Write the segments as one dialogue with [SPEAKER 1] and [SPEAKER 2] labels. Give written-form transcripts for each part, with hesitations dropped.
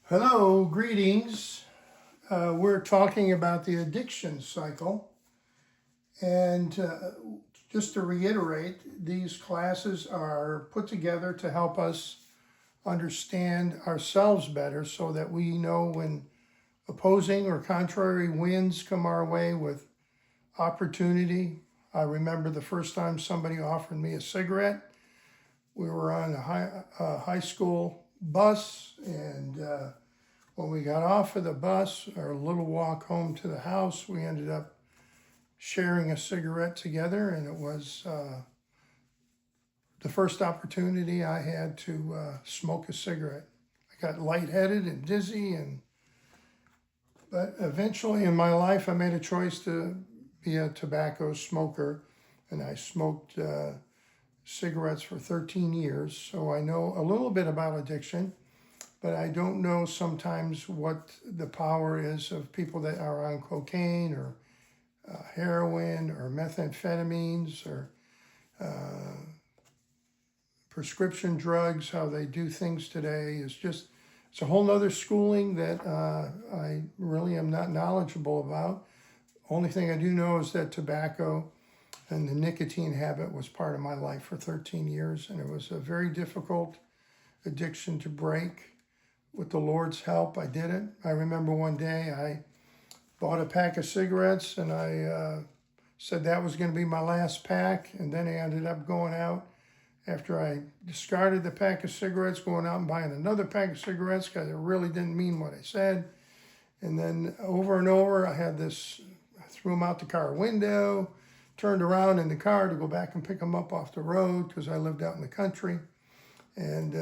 [SPEAKER 1] Hello, greetings. We're talking about the addiction cycle. And just to reiterate, these classes are put together to help us understand ourselves better so that we know when opposing or contrary winds come our way with opportunity. I remember the first time somebody offered me a cigarette. We were on a high school bus, and when we got off of the bus, our little walk home to the house, we ended up sharing a cigarette together, and it was the first opportunity I had to smoke a cigarette. I got lightheaded and dizzy, but eventually in my life, I made a choice to be a tobacco smoker, and I smoked cigarettes for 13 years, so I know a little bit about addiction. But I don't know sometimes what the power is of people that are on cocaine or heroin or methamphetamines or prescription drugs, how they do things today. It's a whole nother schooling that I really am not knowledgeable about. Only thing I do know is that tobacco and the nicotine habit was part of my life for 13 years, and it was a very difficult addiction to break. With the Lord's help, I did it. I remember one day I bought a pack of cigarettes, and I said that was going to be my last pack, and then I ended up going out after I discarded the pack of cigarettes, going out and buying another pack of cigarettes because I really didn't mean what I said. And then over and over, I threw them out the car window, turned around in the car to go back and pick them up off the road because I lived out in the country. And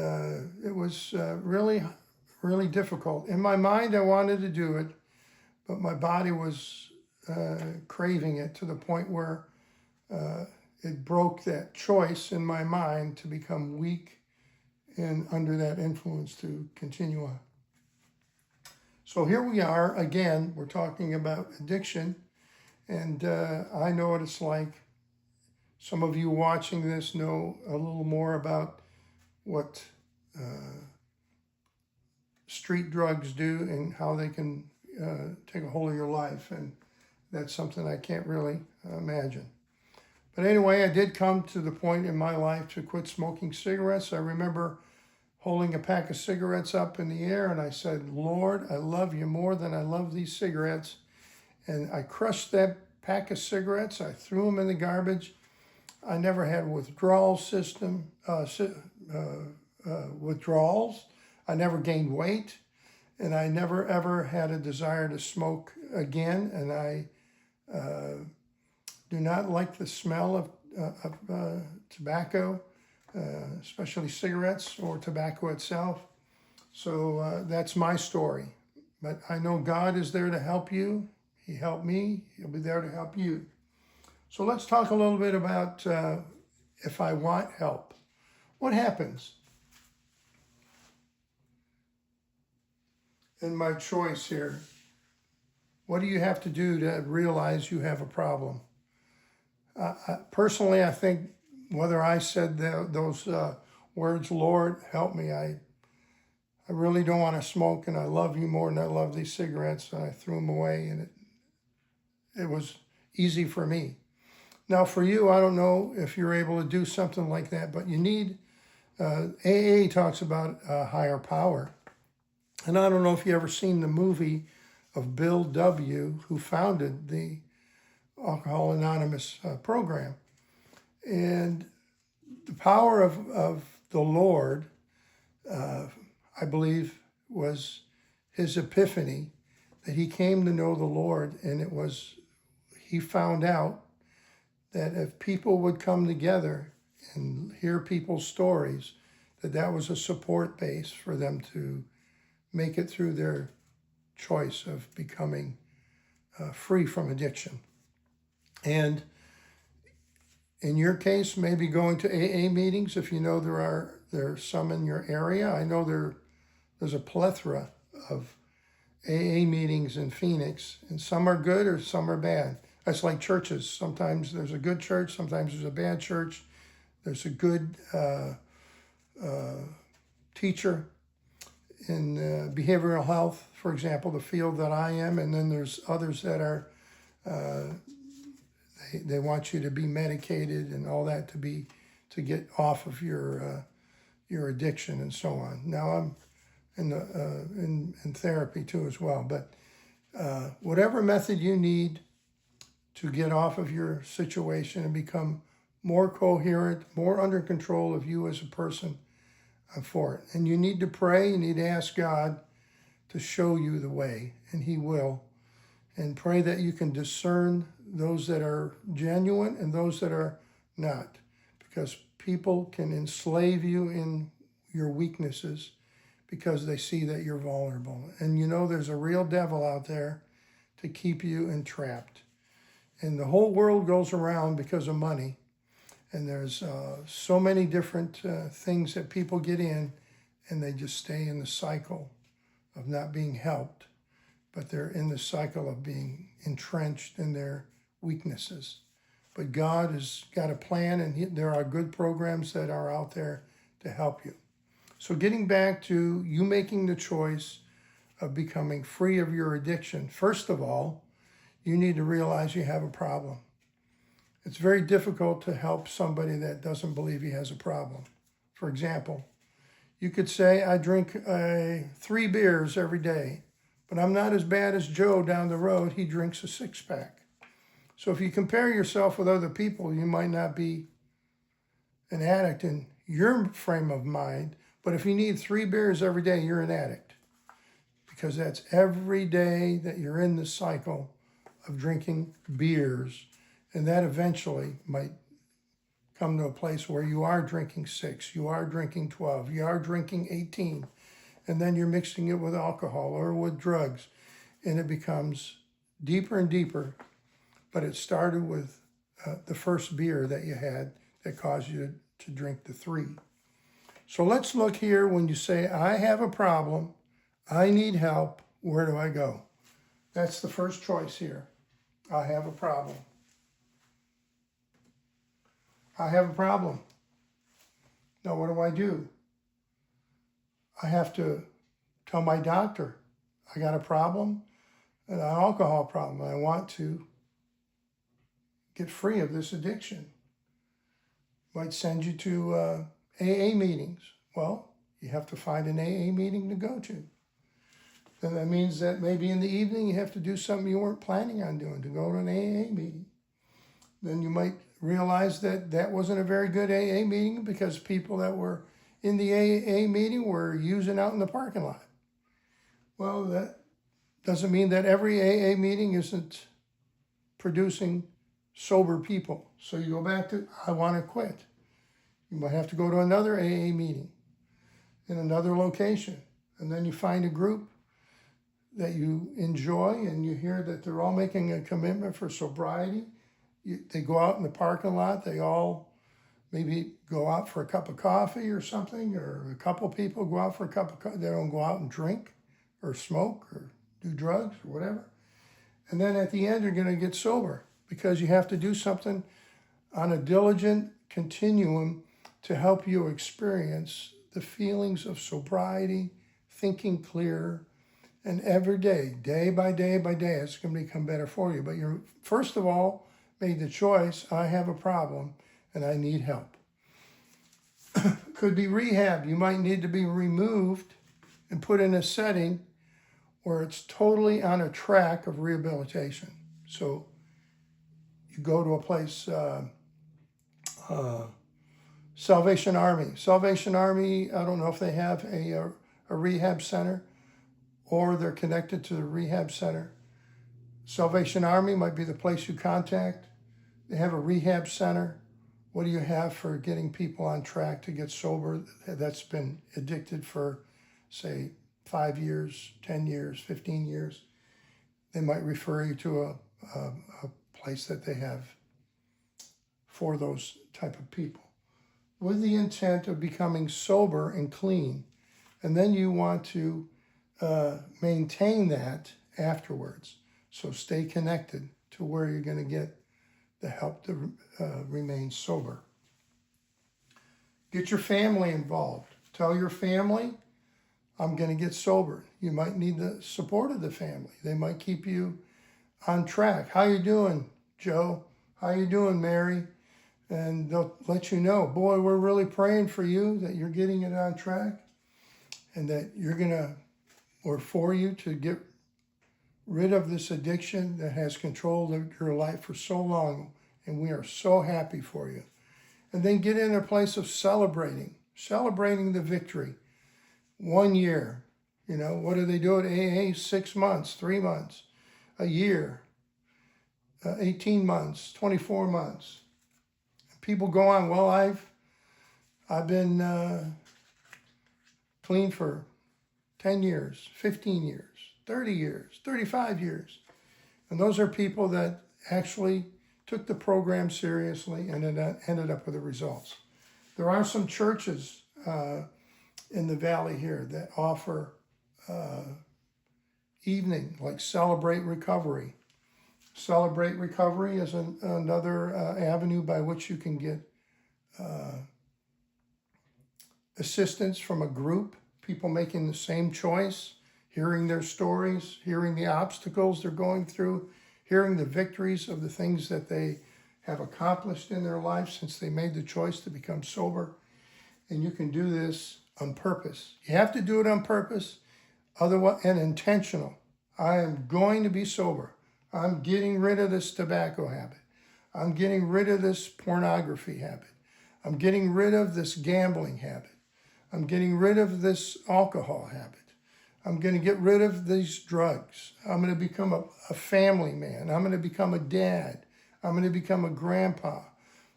[SPEAKER 1] it was really difficult. In my mind, I wanted to do it, but my body was craving it to the point where it broke that choice in my mind to become weak and under that influence to continue on. So here we are again. We're talking about addiction, and I know what it's like. Some of you watching this know a little more about what street drugs do and how they can take a hold of your life, and that's something I can't really imagine. But anyway, I did come to the point in my life to quit smoking cigarettes. I remember holding a pack of cigarettes up in the air, and I said, Lord, I love you more than I love these cigarettes. And I crushed that pack of cigarettes. I threw them in the garbage. I never had withdrawals. I never gained weight, and I never ever had a desire to smoke again. And I do not like the smell of tobacco, especially cigarettes or tobacco itself. So that's my story. But I know God is there to help you. He helped me. He'll be there to help you. So let's talk a little bit about if I want help. What happens? In my choice here, what do you have to do to realize you have a problem? Personally, I think whether I said those words, Lord, help me, I really don't want to smoke, and I love you more than I love these cigarettes, and I threw them away, and it was easy for me. Now for you, I don't know if you're able to do something like that, but you need, AA talks about a higher power. And I don't know if you ever seen the movie of Bill W., who founded the Alcohol Anonymous program. And the power of the Lord, I believe, was his epiphany, that he came to know the Lord, and he found out that if people would come together and hear people's stories, that was a support base for them to make it through their choice of becoming free from addiction. And in your case, maybe going to AA meetings if you know there are some in your area. I know there's a plethora of AA meetings in Phoenix, and some are good or some are bad. That's like churches. Sometimes there's a good church, sometimes there's a bad church. There's a good teacher behavioral health, for example, the field that I am, and then there's others that are they want you to be medicated and all that to get off of your addiction and so on. Now I'm in therapy too as well, but whatever method you need to get off of your situation and become more coherent, more under control of you as a person, I'm for it. And you need to pray, you need to ask God to show you the way, and He will. And pray that you can discern those that are genuine and those that are not, because people can enslave you in your weaknesses because they see that you're vulnerable. And you know there's a real devil out there to keep you entrapped. And the whole world goes around because of money. And there's so many different things that people get in, and they just stay in the cycle of not being helped, but they're in the cycle of being entrenched in their weaknesses. But God has got a plan, and there are good programs that are out there to help you. So getting back to you making the choice of becoming free of your addiction, first of all, you need to realize you have a problem. It's very difficult to help somebody that doesn't believe he has a problem. For example, you could say, I drink 3 beers every day, but I'm not as bad as Joe down the road. He drinks a 6-pack. So if you compare yourself with other people, you might not be an addict in your frame of mind, but if you need 3 beers every day, you're an addict, because that's every day that you're in the cycle of drinking beers. And that eventually might come to a place where you are drinking 6, you are drinking 12, you are drinking 18, and then you're mixing it with alcohol or with drugs, and it becomes deeper and deeper. But it started with the first beer that you had that caused you to drink the 3. So let's look here. When you say, I have a problem, I need help, where do I go? That's the first choice here. I have a problem. I have a problem. Now, what do? I have to tell my doctor I got a problem, an alcohol problem. I want to get free of this addiction. Might send you to AA meetings. Well, you have to find an AA meeting to go to. Then that means that maybe in the evening you have to do something you weren't planning on doing, to go to an AA meeting. Then you might realize that that wasn't a very good AA meeting because people that were in the AA meeting were using out in the parking lot. Well, that doesn't mean that every AA meeting isn't producing sober people. So you go back to, I want to quit. You might have to go to another AA meeting in another location. And then you find a group that you enjoy, and you hear that they're all making a commitment for sobriety. They go out in the parking lot. They all maybe go out for a cup of coffee or something, or a couple people go out for a cup of coffee. They don't go out and drink or smoke or do drugs or whatever. And then at the end, you're going to get sober because you have to do something on a diligent continuum to help you experience the feelings of sobriety, thinking clear, and every day, day by day by day, it's going to become better for you. But you're, first of all, made the choice, I have a problem and I need help. Could be rehab. You might need to be removed and put in a setting where it's totally on a track of rehabilitation. So you go to a place, Salvation Army. Salvation Army, I don't know if they have a rehab center or they're connected to the rehab center. Salvation Army might be the place you contact. They have a rehab center. What do you have for getting people on track to get sober that's been addicted for, say, 5 years, 10 years, 15 years? They might refer you to a place that they have for those type of people, with the intent of becoming sober and clean. And then you want to maintain that afterwards. So stay connected to where you're going to get the help to remain sober. Get your family involved. Tell your family, I'm going to get sober. You might need the support of the family. They might keep you on track. How you doing, Joe? How you doing, Mary? And they'll let you know, boy, we're really praying for you that you're getting it on track and that we're for you to get rid of this addiction that has controlled your life for so long. And we are so happy for you. And then get in a place of celebrating the victory. 1 year, what do they do at AA? 6 months, 3 months, a year, 18 months, 24 months. People go on, well, I've been clean for 10 years, 15 years, 30 years, 35 years. And those are people that actually took the program seriously and ended up with the results. There are some churches in the valley here that offer evening, like Celebrate Recovery. Celebrate Recovery is another avenue by which you can get assistance from a group, people making the same choice, hearing their stories, hearing the obstacles they're going through, hearing the victories of the things that they have accomplished in their life since they made the choice to become sober. And you can do this on purpose. You have to do it on purpose, otherwise, and intentional. I am going to be sober. I'm getting rid of this tobacco habit. I'm getting rid of this pornography habit. I'm getting rid of this gambling habit. I'm getting rid of this alcohol habit. I'm going to get rid of these drugs. I'm going to become a family man. I'm going to become a dad. I'm going to become a grandpa.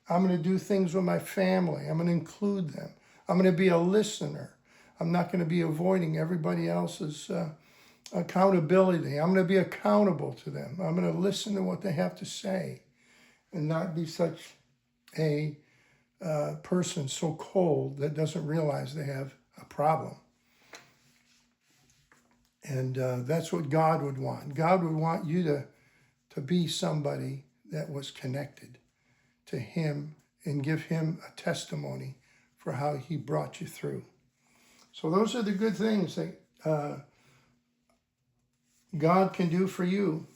[SPEAKER 1] I'm going to do things with my family. I'm going to include them. I'm going to be a listener. I'm not going to be avoiding everybody else's accountability. I'm going to be accountable to them. I'm going to listen to what they have to say and not be such a person so cold that doesn't realize they have a problem. And that's what God would want. God would want you to be somebody that was connected to Him and give Him a testimony for how He brought you through. So those are the good things that God can do for you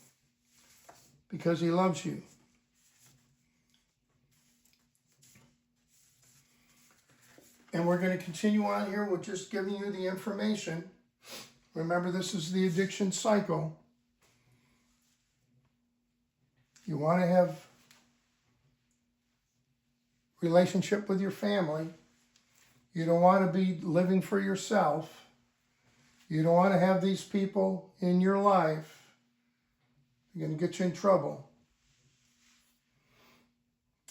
[SPEAKER 1] because He loves you. And we're going to continue on here with just giving you the information. Remember, this is the addiction cycle. You want to have relationship with your family. You don't want to be living for yourself. You don't want to have these people in your life. They're going to get you in trouble.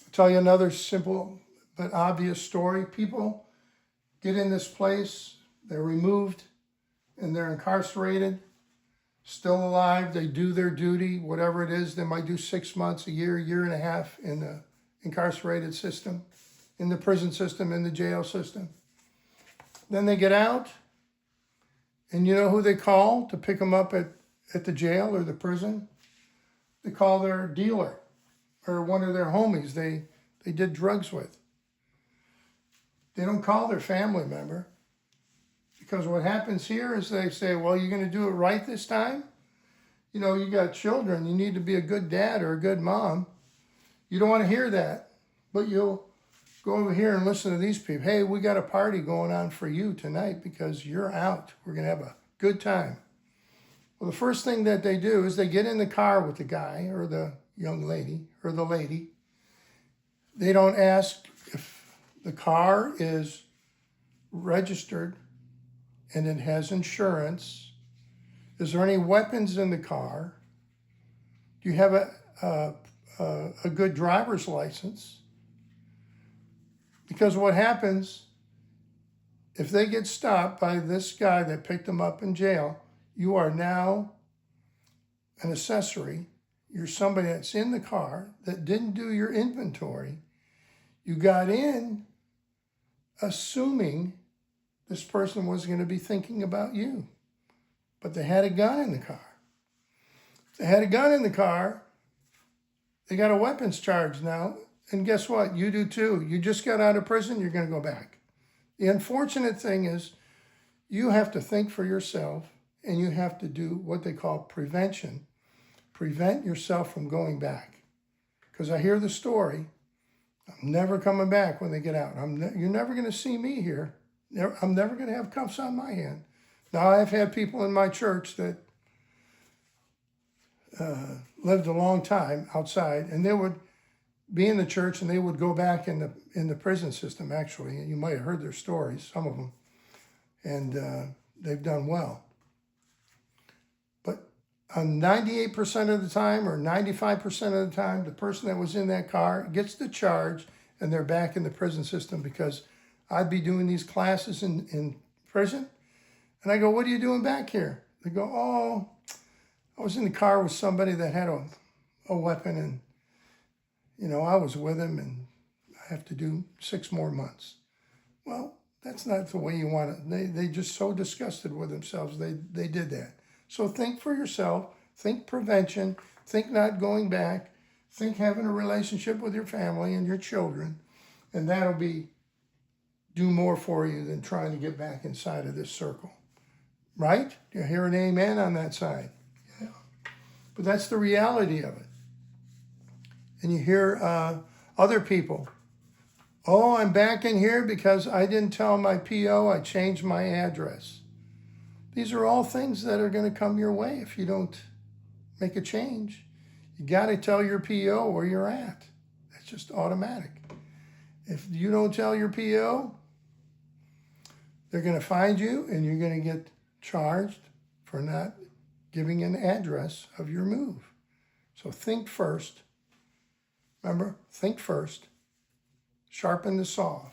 [SPEAKER 1] I'll tell you another simple but obvious story. People get in this place, they're removed, and they're incarcerated, still alive. They do their duty, whatever it is. They might do 6 months, a year and a half in the incarcerated system, in the prison system, in the jail system. Then they get out, and you know who they call to pick them up at the jail or the prison? They call their dealer or one of their homies they did drugs with. They don't call their family member. Because what happens here is they say, well, you're going to do it right this time? You got children. You need to be a good dad or a good mom. You don't want to hear that. But you'll go over here and listen to these people. Hey, we got a party going on for you tonight because you're out. We're going to have a good time. Well, the first thing that they do is they get in the car with the guy or the young lady or the lady. They don't ask if the car is registered and it has insurance. Is there any weapons in the car? Do you have a good driver's license? Because what happens, if they get stopped by this guy that picked them up in jail, you are now an accessory. You're somebody that's in the car that didn't do your inventory. You got in assuming this person was going to be thinking about you. But they had a gun in the car. If they had a gun in the car, they got a weapons charge now. And guess what? You do too. You just got out of prison, you're going to go back. The unfortunate thing is You have to think for yourself, and you have to do what they call prevention. Prevent yourself from going back. Because I hear the story, I'm never coming back when they get out. You're never going to see me here. I'm never going to have cuffs on my hand. Now, I've had people in my church that lived a long time outside, and they would be in the church and they would go back in the prison system, actually. And you might have heard their stories, some of them, and they've done well. But 98% of the time or 95% of the time, the person that was in that car gets the charge and they're back in the prison system, because I'd be doing these classes in prison. And I go, what are you doing back here? They go, oh, I was in the car with somebody that had a weapon, and, you know, I was with him, and I have to do 6 more months. Well, that's not the way you want it. They just so disgusted with themselves, they did that. So think for yourself, think prevention, think not going back, think having a relationship with your family and your children, and that'll do more for you than trying to get back inside of this circle. Right? You hear an amen on that side. Yeah. But that's the reality of it. And you hear other people, oh, I'm back in here because I didn't tell my PO I changed my address. These are all things that are going to come your way if you don't make a change. You got to tell your PO where you're at. That's just automatic. If you don't tell your PO, they're going to find you and you're going to get charged for not giving an address of your move. So think first. Remember, think first. Sharpen the saw.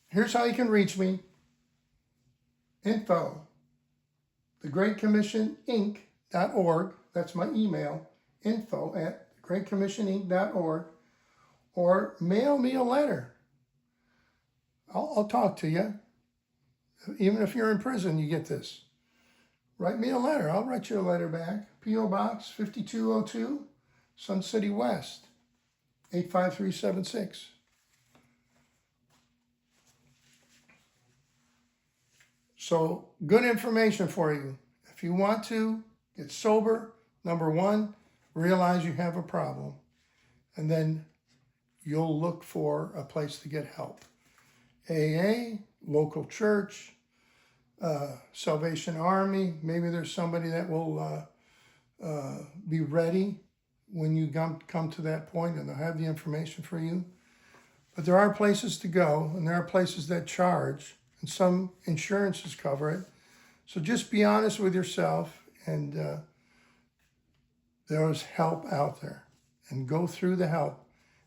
[SPEAKER 1] Here's how you can reach me. Info, thegreatcommissioninc.org. That's my email. info@thegreatcommissioninc.org. Or mail me a letter. I'll talk to you. Even if you're in prison, you get this. Write me a letter. I'll write you a letter back. P.O. Box 5202, Sun City West, 85376. So, good information for you. If you want to get sober, number one, realize you have a problem. And then you'll look for a place to get help. AA, local church, Salvation Army. Maybe there's somebody that will be ready when you come to that point, and they'll have the information for you. But there are places to go, and there are places that charge, and some insurances cover it. So just be honest with yourself, and there's help out there. And go through the help.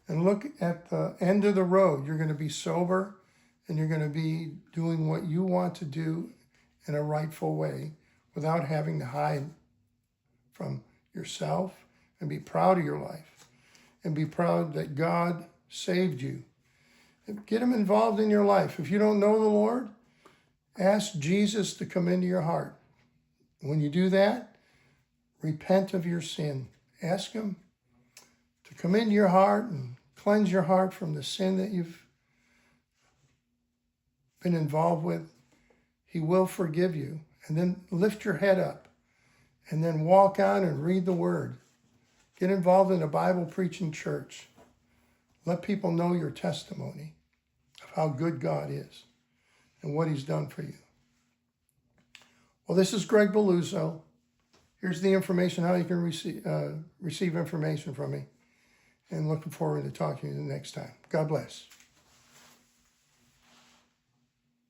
[SPEAKER 1] And look at the end of the road. You're going to be sober, and you're going to be doing what you want to do in a rightful way without having to hide from yourself, and be proud of your life and be proud that God saved you. Get him involved in your life. If you don't know the Lord, ask Jesus to come into your heart. When you do that, repent of your sin. Ask him to come into your heart and cleanse your heart from the sin that you've been involved with. He will forgive you. And then lift your head up and then walk on and read the word. Get involved in a Bible preaching church. Let people know your testimony of how good God is and what he's done for you. Well, this is Greg Beluzzo. Here's the information, how you can receive information from me. And looking forward to talking to you the next time. God bless.